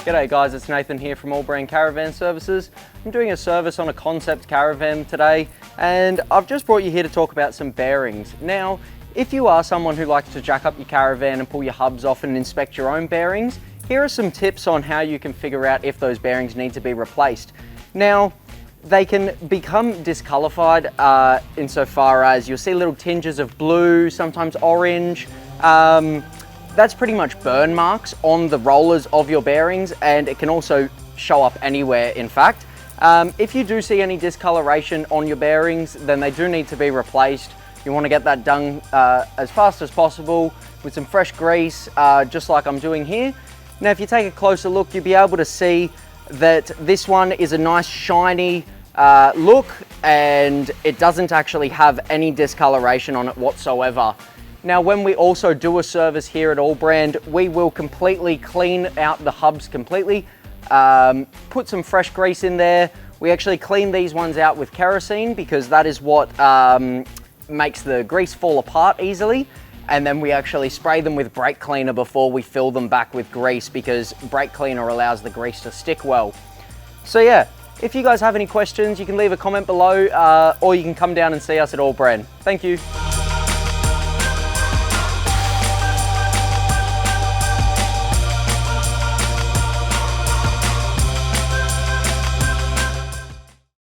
G'day guys, it's Nathan here from AllBrand Caravan Services. I'm doing a service on a concept caravan today, and I've just brought you here to talk about some bearings. Now, if you are someone who likes to jack up your caravan and pull your hubs off and inspect your own bearings, here are some tips on how you can figure out if those bearings need to be replaced. Now, they can become discolored insofar as you'll see little tinges of blue, sometimes orange. That's pretty much burn marks on the rollers of your bearings, and it can also show up anywhere, in fact. If you do see any discoloration on your bearings, then they do need to be replaced. You want to get that done as fast as possible with some fresh grease, just like I'm doing here. Now, if you take a closer look, you'll be able to see that this one is a nice shiny look, and it doesn't actually have any discoloration on it whatsoever. Now, when we also do a service here at AllBrand, we will completely clean out the hubs completely, put some fresh grease in there. We actually clean these ones out with kerosene because that is what makes the grease fall apart easily. And then we actually spray them with brake cleaner before we fill them back with grease, because brake cleaner allows the grease to stick well. So yeah, if you guys have any questions, you can leave a comment below, or you can come down and see us at AllBrand. Thank you.